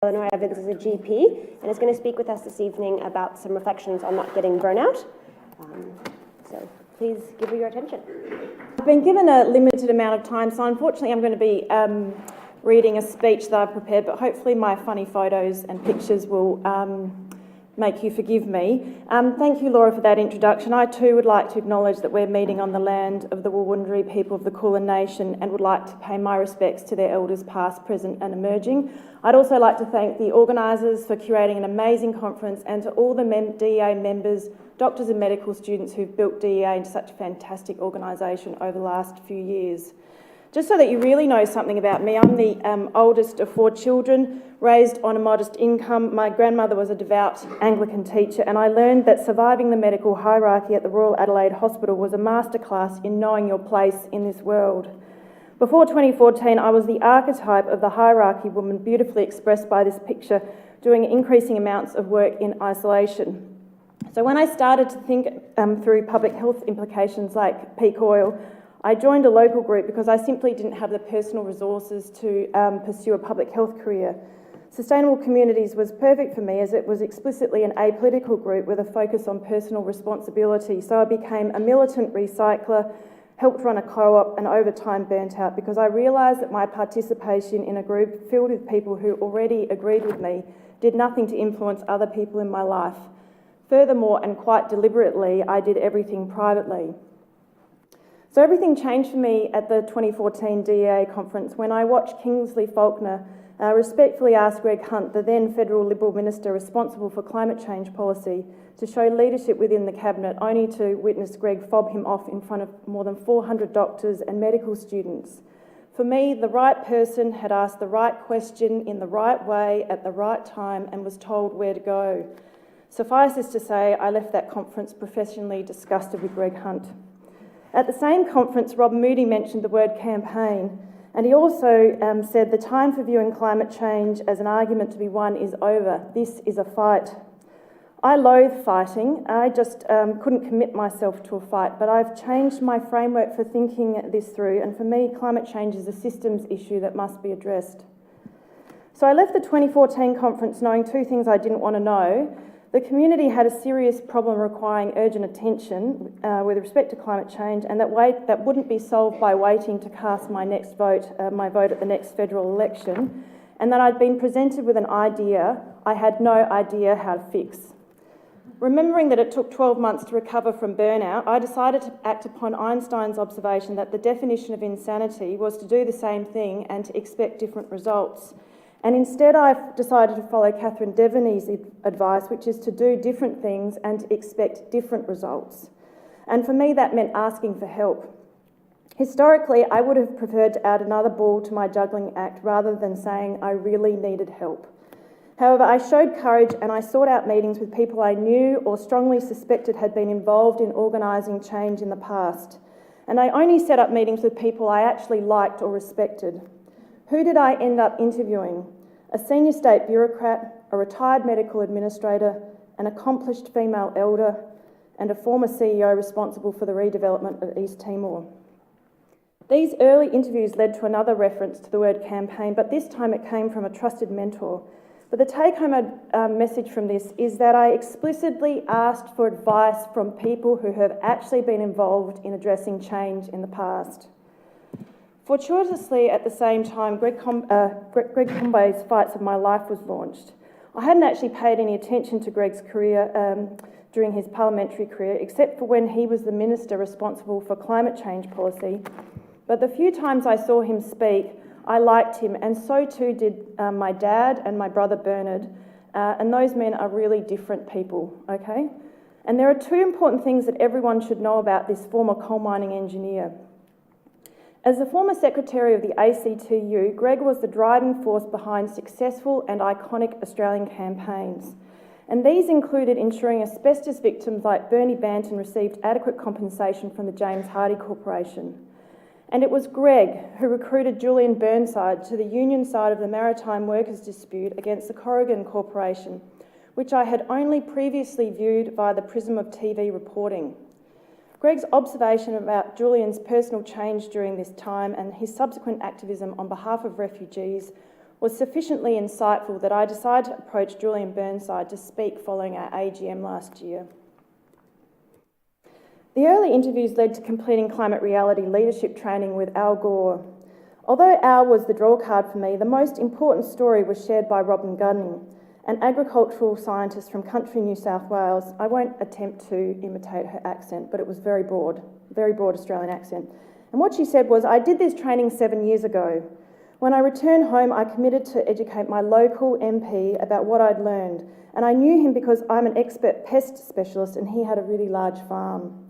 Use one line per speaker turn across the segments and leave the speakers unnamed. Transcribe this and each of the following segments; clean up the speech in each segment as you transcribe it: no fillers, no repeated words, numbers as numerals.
Eleanor Evans is a GP and is going to speak with us this evening about some reflections on not getting burnout. So please give her your attention.
I've been given a limited amount of time, so unfortunately I'm going to be reading a speech that I've prepared, but hopefully my funny photos and pictures will make you forgive me. Thank you, Laura, for that introduction. I too would like to acknowledge that we're meeting on the land of the Wurundjeri people of the Kulin Nation and would like to pay my respects to their elders past, present and emerging. I'd also like to thank the organisers for curating an amazing conference and to all the DEA members, doctors and medical students who've built DEA into such a fantastic organisation over the last few years. Just so that you really know something about me, I'm the oldest of 4 children, raised on a modest income. My grandmother was a devout Anglican teacher, and I learned that surviving the medical hierarchy at the Royal Adelaide Hospital was a masterclass in knowing your place in this world. Before 2014, I was the archetype of the hierarchy woman, beautifully expressed by this picture, doing increasing amounts of work in isolation. So when I started to think through public health implications like peak oil, I joined a local group because I simply didn't have the personal resources to pursue a public health career. Sustainable Communities was perfect for me as it was explicitly an apolitical group with a focus on personal responsibility. So I became a militant recycler, helped run a co-op and over time burnt out because I realised that my participation in a group filled with people who already agreed with me did nothing to influence other people in my life. Furthermore, and quite deliberately, I did everything privately. So everything changed for me at the 2014 DEA conference when I watched Kingsley Faulkner respectfully ask Greg Hunt, the then Federal Liberal Minister responsible for climate change policy, to show leadership within the Cabinet, only to witness Greg fob him off in front of more than 400 doctors and medical students. For me, the right person had asked the right question in the right way at the right time and was told where to go. Suffice it to say, I left that conference professionally disgusted with Greg Hunt. At the same conference, Rob Moody mentioned the word campaign, and he also said the time for viewing climate change as an argument to be won is over. This is a fight. I loathe fighting. I just couldn't commit myself to a fight, but I've changed my framework for thinking this through, and for me, climate change is a systems issue that must be addressed. So I left the 2014 conference knowing 2 things I didn't want to know. The community had a serious problem requiring urgent attention with respect to climate change, and that wouldn't be solved by waiting to cast my vote at the next federal election, and that I'd been presented with an idea I had no idea how to fix. Remembering that it took 12 months to recover from burnout, I decided to act upon Einstein's observation that the definition of insanity was to do the same thing and to expect different results. And instead I've decided to follow Catherine Devaney's advice, which is to do different things and to expect different results. And for me that meant asking for help. Historically, I would have preferred to add another ball to my juggling act rather than saying I really needed help. However, I showed courage and I sought out meetings with people I knew or strongly suspected had been involved in organising change in the past. And I only set up meetings with people I actually liked or respected. Who did I end up interviewing? A senior state bureaucrat, a retired medical administrator, an accomplished female elder, and a former CEO responsible for the redevelopment of East Timor. These early interviews led to another reference to the word campaign, but this time it came from a trusted mentor. But the take-home message from this is that I explicitly asked for advice from people who have actually been involved in addressing change in the past. Fortuitously, at the same time, Greg Combay's Fights of My Life was launched. I hadn't actually paid any attention to Greg's career during his parliamentary career, except for when he was the minister responsible for climate change policy. But the few times I saw him speak, I liked him, and so too did my dad and my brother Bernard, and those men are really different people, okay? And there are 2 important things that everyone should know about this former coal mining engineer. As the former secretary of the ACTU, Greg was the driving force behind successful and iconic Australian campaigns. And these included ensuring asbestos victims like Bernie Banton received adequate compensation from the James Hardie Corporation. And it was Greg who recruited Julian Burnside to the union side of the maritime workers' dispute against the Corrigan Corporation, which I had only previously viewed via the prism of TV reporting. Greg's observation about Julian's personal change during this time and his subsequent activism on behalf of refugees was sufficiently insightful that I decided to approach Julian Burnside to speak following our AGM last year. The early interviews led to completing climate reality leadership training with Al Gore. Although Al was the draw card for me, the most important story was shared by Robin Gunning, an agricultural scientist from country New South Wales. I won't attempt to imitate her accent, but it was very broad Australian accent. And what she said was, "I did this training 7 years ago. When I returned home, I committed to educate my local MP about what I'd learned, and I knew him because I'm an expert pest specialist and he had a really large farm."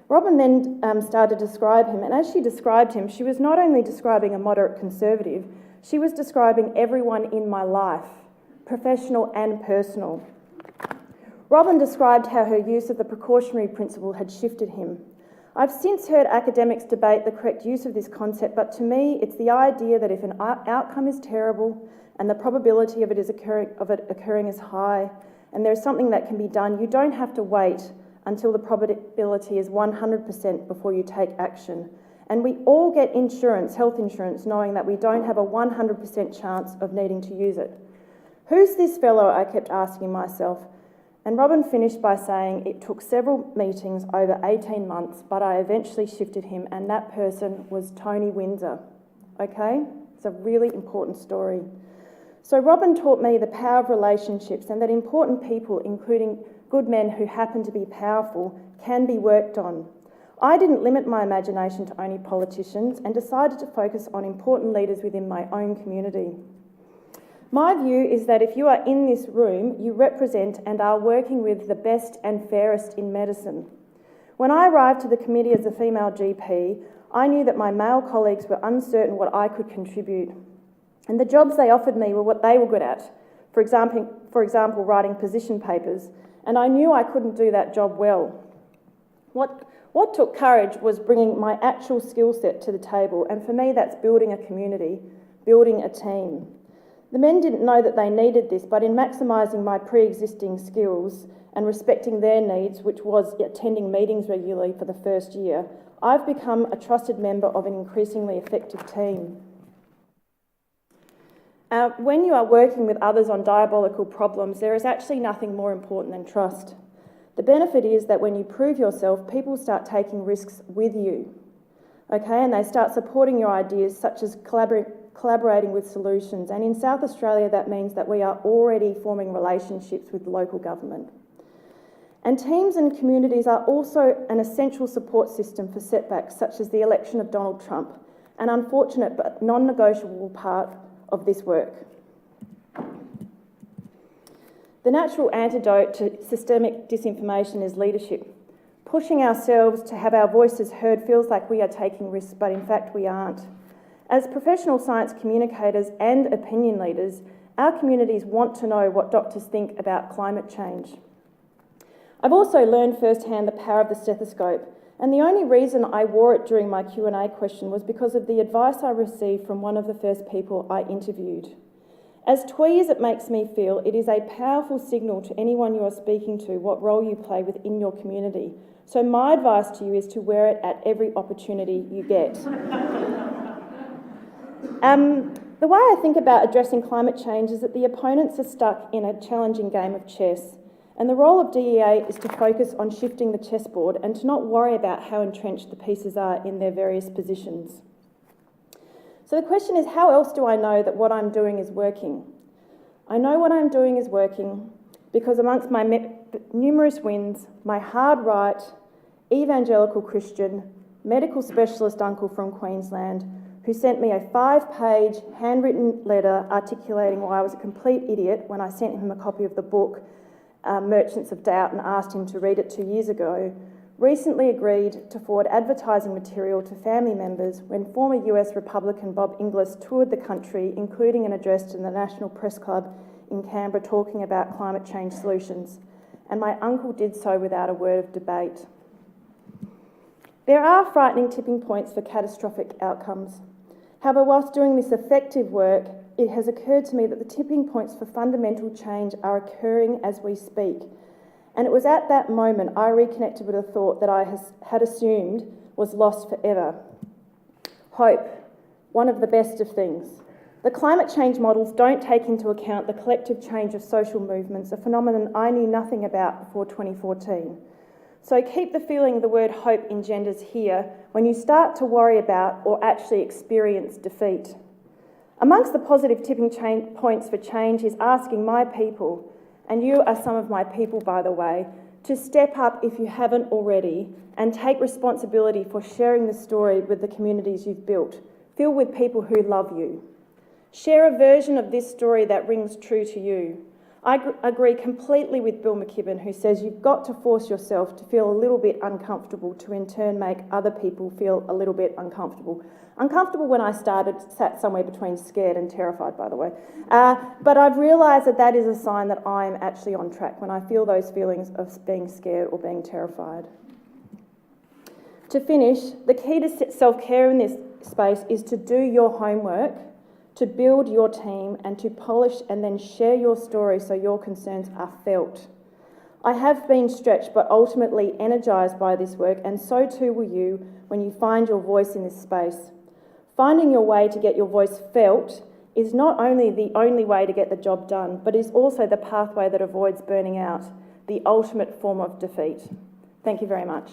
Robin then started to describe him, and as she described him, she was not only describing a moderate conservative, she was describing everyone in my life, professional and personal. Robin described how her use of the precautionary principle had shifted him. I've since heard academics debate the correct use of this concept, but to me, it's the idea that if an outcome is terrible and the probability of it occurring is high, and there's something that can be done, you don't have to wait until the probability is 100% before you take action. And we all get insurance, health insurance, knowing that we don't have a 100% chance of needing to use it. Who's this fellow? I kept asking myself. And Robin finished by saying, it took several meetings over 18 months, but I eventually shifted him, and that person was Tony Windsor. Okay? It's a really important story. So Robin taught me the power of relationships and that important people, including good men who happen to be powerful, can be worked on. I didn't limit my imagination to only politicians and decided to focus on important leaders within my own community. My view is that if you are in this room, you represent and are working with the best and fairest in medicine. When I arrived to the committee as a female GP, I knew that my male colleagues were uncertain what I could contribute. And the jobs they offered me were what they were good at. For example, writing position papers. And I knew I couldn't do that job well. What took courage was bringing my actual skill set to the table, and for me that's building a community, building a team. The men didn't know that they needed this, but in maximising my pre-existing skills and respecting their needs, which was attending meetings regularly for the first year, I've become a trusted member of an increasingly effective team. When you are working with others on diabolical problems, there is actually nothing more important than trust. The benefit is that when you prove yourself, people start taking risks with you, okay, and they start supporting your ideas, such as collaborating with solutions. And in South Australia, that means that we are already forming relationships with local government. And teams and communities are also an essential support system for setbacks, such as the election of Donald Trump, an unfortunate but non-negotiable part of this work. The natural antidote to systemic disinformation is leadership. Pushing ourselves to have our voices heard feels like we are taking risks, but in fact we aren't. As professional science communicators and opinion leaders, our communities want to know what doctors think about climate change. I've also learned firsthand the power of the stethoscope, and the only reason I wore it during my Q&A question was because of the advice I received from one of the first people I interviewed. As twee as it makes me feel, it is a powerful signal to anyone you are speaking to what role you play within your community. So my advice to you is to wear it at every opportunity you get. The way I think about addressing climate change is that the opponents are stuck in a challenging game of chess. And the role of DEA is to focus on shifting the chessboard and to not worry about how entrenched the pieces are in their various positions. So the question is, how else do I know that what I'm doing is working? I know what I'm doing is working because amongst my numerous wins, my hard right, evangelical Christian, medical specialist uncle from Queensland, who sent me a 5-page handwritten letter articulating why I was a complete idiot when I sent him a copy of the book Merchants of Doubt and asked him to read it 2 years ago, recently agreed to forward advertising material to family members when former US Republican Bob Inglis toured the country, including an address to the National Press Club in Canberra talking about climate change solutions. And my uncle did so without a word of debate. There are frightening tipping points for catastrophic outcomes. However, whilst doing this effective work, it has occurred to me that the tipping points for fundamental change are occurring as we speak. And it was at that moment I reconnected with a thought that I had assumed was lost forever. Hope, one of the best of things. The climate change models don't take into account the collective change of social movements, a phenomenon I knew nothing about before 2014. So keep the feeling the word hope engenders here when you start to worry about or actually experience defeat. Amongst the positive tipping points for change is asking my people, and you are some of my people by the way, to step up if you haven't already and take responsibility for sharing the story with the communities you've built, filled with people who love you. Share a version of this story that rings true to you. I agree completely with Bill McKibben, who says you've got to force yourself to feel a little bit uncomfortable to in turn make other people feel a little bit uncomfortable. Uncomfortable when I started, sat somewhere between scared and terrified, by the way. But I've realised that that is a sign that I'm actually on track when I feel those feelings of being scared or being terrified. To finish, the key to self-care in this space is to do your homework, to build your team and to polish and then share your story so your concerns are felt. I have been stretched but ultimately energised by this work, and so too will you when you find your voice in this space. Finding your way to get your voice felt is not only the only way to get the job done, but is also the pathway that avoids burning out, the ultimate form of defeat. Thank you very much.